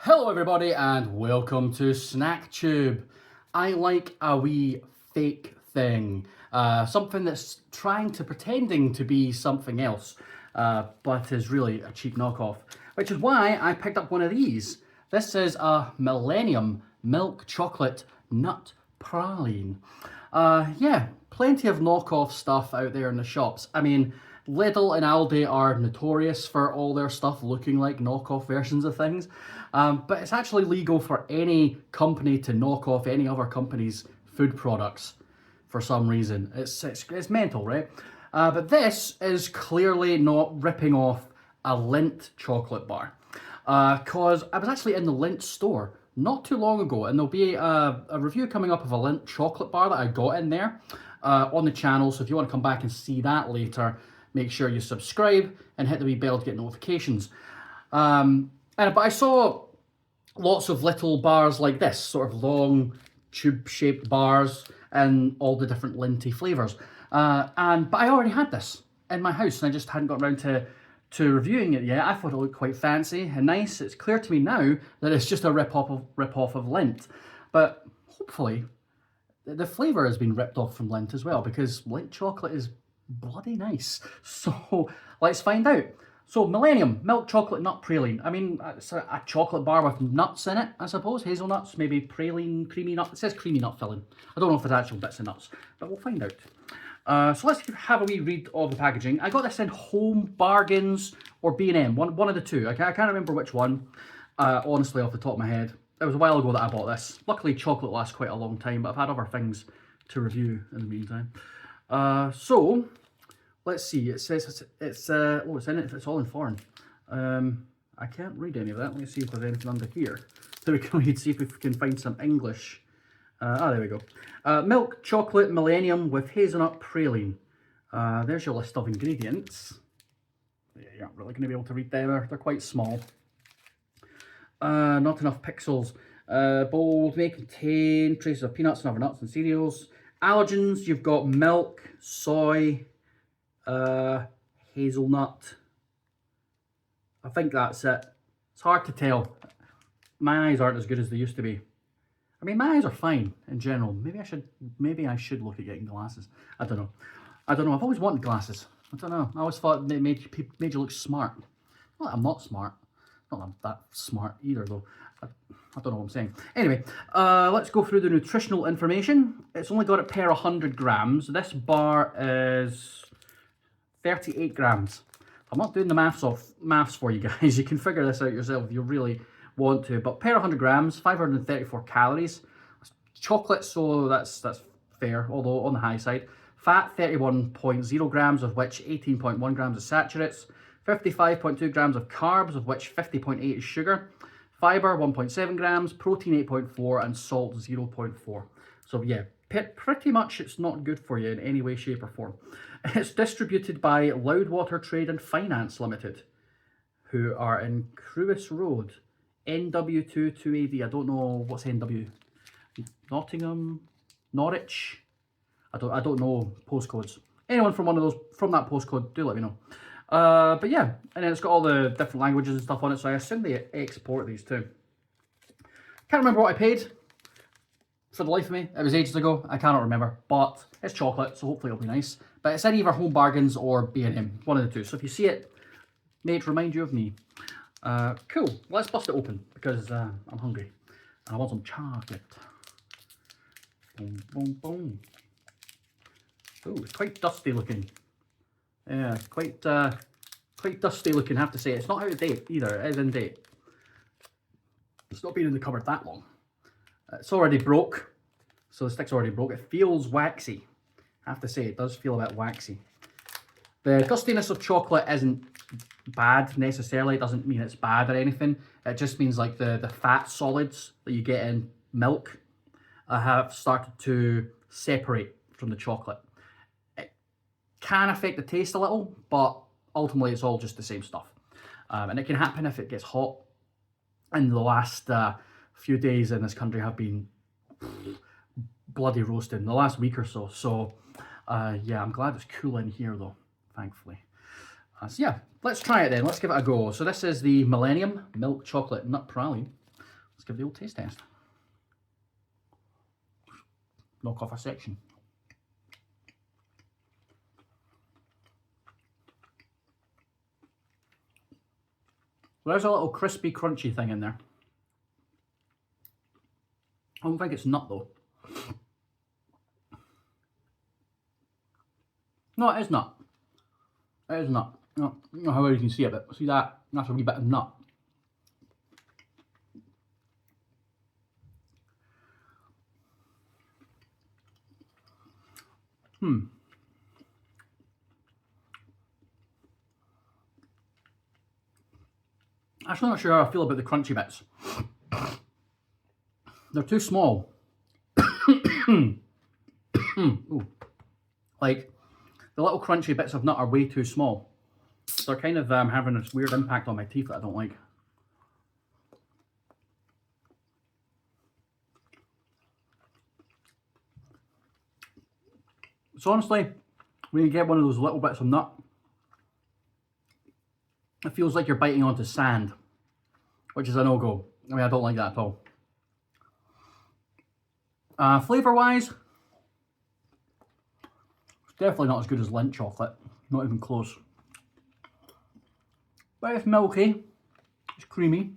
Hello everybody and welcome to SnackTube. I like a wee fake thing, something that's pretending to be something else, but is really a cheap knockoff, which is why I picked up one of these. This is a Millenium milk chocolate nut praline. Yeah, plenty of knockoff stuff out there in the shops. I mean, Lidl and Aldi are notorious for all their stuff looking like knockoff versions of things, but it's actually legal for any company to knock off any other company's food products for some reason. It's mental, right? But this is clearly not ripping off a Lindt chocolate bar, because I was actually in the Lindt store not too long ago, and there'll be a review coming up of a Lindt chocolate bar that I got in there on the channel, so if you want to come back and see that later, make sure you subscribe and hit the wee bell to get notifications. But I saw lots of little bars like this, sort of long tube-shaped bars and all the different Lindty flavours. But I already had this in my house and I just hadn't got around to reviewing it yet. I thought it looked quite fancy and nice. It's clear to me now that it's just a rip-off of Lindt. But hopefully the flavour has been ripped off from Lindt as well, because Lindt chocolate is bloody nice. So let's find out. So Millenium milk chocolate nut praline. I mean, it's a chocolate bar with nuts in it, I suppose. Hazelnuts, maybe praline, creamy nut. It says creamy nut filling. I don't know if there's actual bits of nuts, but we'll find out. So let's have a wee read of the packaging. I got this in Home Bargains or B&M, one of the two. I can't remember which one, honestly, off the top of my head. It was a while ago that I bought this. Luckily, chocolate lasts quite a long time, but I've had other things to review in the meantime. So let's see. It says it's in it. It's all in foreign. I can't read any of that. Let me see if there's anything under here so we can read. See if we can find some English. There we go. Milk chocolate Millenium with hazelnut praline. There's your list of ingredients. Yeah, you're not really going to be able to read them. They're quite small. Not enough pixels. Bold may contain traces of peanuts and other nuts and cereals. Allergens, you've got milk, soy, hazelnut. I think that's it. It's hard to tell. My eyes aren't as good as they used to be. I mean, my eyes are fine in general. Maybe I should look at getting glasses. I don't know. I've always wanted glasses. I don't know. I always thought they made you look smart. Well, I'm not smart. Not that I'm that smart either, though. I don't know what I'm saying. Anyway, let's go through the nutritional information. It's only got it per 100 grams. This bar is 38 grams. I'm not doing the maths for you guys. You can figure this out yourself if you really want to. But per 100 grams, 534 calories. It's chocolate, so that's fair, although on the high side. Fat, 31.0 grams, of which 18.1 grams is saturates. 55.2 grams of carbs, of which 50.8 is sugar. Fiber, 1.7 grams. Protein, 8.4, and salt, 0.4. So yeah, pretty much it's not good for you in any way, shape or form. It's distributed by Loudwater Trade and Finance Limited, who are in Crewis Road, NW2 2AD. I don't know what's NW. Nottingham, Norwich. I don't know postcodes. Anyone from that postcode, do let me know. But yeah, and then it's got all the different languages and stuff on it, so I assume they export these too. Can't remember what I paid. For the life of me, it was ages ago. I cannot remember, but it's chocolate, so hopefully it'll be nice. But it's in either Home Bargains or B&M, one of the two. So if you see it, may it remind you of me. Cool. Let's bust it open because I'm hungry and I want some chocolate. Boom, boom, boom. Oh, it's quite dusty looking. Yeah, quite dusty looking. I have to say, it's not out of date either. It is in date. It's not been in the cupboard that long. It's already broke, so the stick's already broke. It feels waxy. I have to say, it does feel a bit waxy. The dustiness of chocolate isn't bad necessarily. It doesn't mean it's bad or anything. It just means like the fat solids that you get in milk have started to separate from the chocolate. It can affect the taste a little, but ultimately it's all just the same stuff. And it can happen if it gets hot. And the last few days in this country have been bloody roasting, the last week or so. So yeah, I'm glad it's cool in here though, thankfully. So yeah, let's try it then. Let's give it a go. So this is the Millenium milk chocolate nut praline. give the old taste test. Knock off a section. There's a little crispy, crunchy thing in there. I don't think it's nut though. No, it is nut. It is nut. No, I don't know how well you can see it, but see that? That's a wee bit of nut. I'm actually not sure how I feel about the crunchy bits. They're too small. Ooh. Like, the little crunchy bits of nut are way too small. They're kind of having this weird impact on my teeth that I don't like. So honestly, when you get one of those little bits of nut, it feels like you're biting onto sand, which is a no-go. I mean, I don't like that at all. Flavour-wise, it's definitely not as good as Lindt chocolate. Not even close. But it's milky. It's creamy.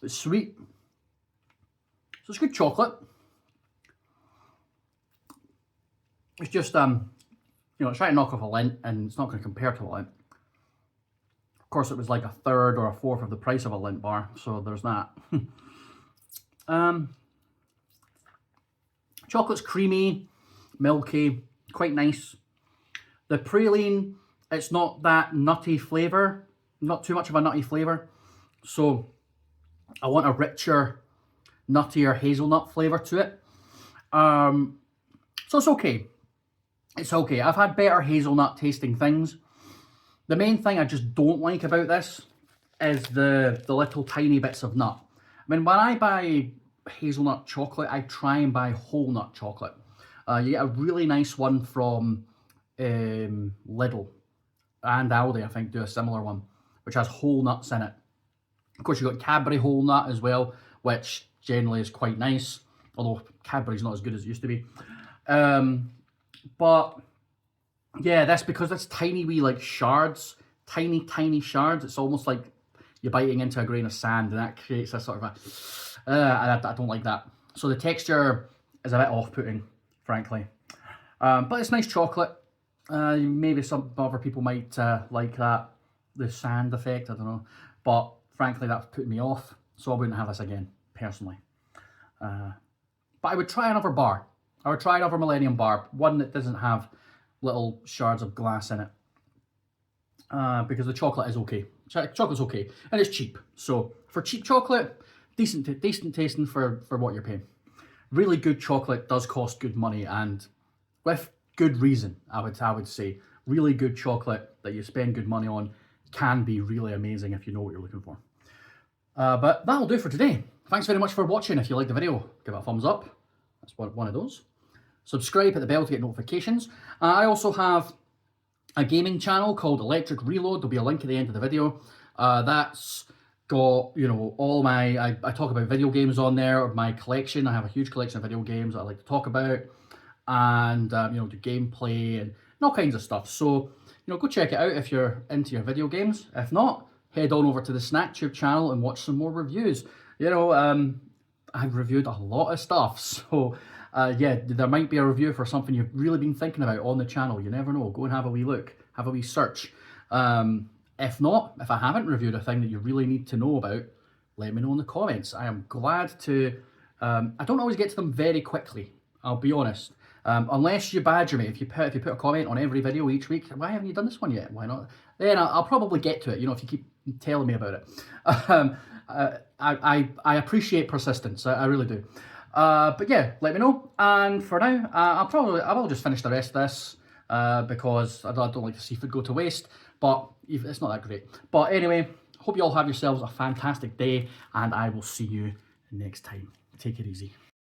It's sweet. So it's good chocolate. It's just, you know, it's trying to knock off a Lindt, and it's not going to compare to a Lindt. Of course, it was like a third or a fourth of the price of a Lindt bar, so there's that. Chocolate's creamy, milky, quite nice. The praline, it's not that nutty flavour, not too much of a nutty flavour. So I want a richer, nuttier hazelnut flavour to it. So it's okay. It's okay. I've had better hazelnut tasting things. The main thing I just don't like about this is the little tiny bits of nut. I mean, when I buy hazelnut chocolate, I try and buy whole nut chocolate. You get a really nice one from Lidl, and Aldi, I think, do a similar one, which has whole nuts in it. Of course, you've got Cadbury whole nut as well, which generally is quite nice, although Cadbury's not as good as it used to be. But yeah, that's because it's tiny wee like shards, tiny shards. It's almost like you're biting into a grain of sand, and that creates a sort of a, I don't like that. So the texture is a bit off-putting, frankly. But it's nice chocolate. Maybe some other people might like that, the sand effect, I don't know. But frankly, that's putting me off, so I wouldn't have this again, personally. But I would try another bar. I would try another Millenium bar, one that doesn't have little shards of glass in it. Because the chocolate is okay. Chocolate's okay, and it's cheap. So for cheap chocolate, decent tasting for what you're paying. Really good chocolate does cost good money, and with good reason, I would say. Really good chocolate that you spend good money on can be really amazing if you know what you're looking for. But that'll do for today. Thanks very much for watching. If you liked the video, give it a thumbs up. That's one of those. Subscribe, hit the bell to get notifications. I also have a gaming channel called Electric Reload. There'll be a link at the end of the video. That's got, you know, all my, I talk about video games on there, my collection. I have a huge collection of video games that I like to talk about, and, you know, do gameplay and all kinds of stuff. So, you know, go check it out if you're into your video games. If not, head on over to the SnackTube channel and watch some more reviews. You know, I've reviewed a lot of stuff, so yeah, there might be a review for something you've really been thinking about on the channel. You never know. Go and have a wee look, have a wee search. If not, if I haven't reviewed a thing that you really need to know about, let me know in the comments. I am glad to. I don't always get to them very quickly, I'll be honest. Unless you badger me, if you put a comment on every video each week, why haven't you done this one yet? Why not? Then I'll probably get to it, you know, if you keep telling me about it. I appreciate persistence, I really do. But yeah, let me know. And for now, I will just finish the rest of this because I don't like to see food go to waste. But it's not that great. But anyway, hope you all have yourselves a fantastic day, and I will see you next time. Take it easy.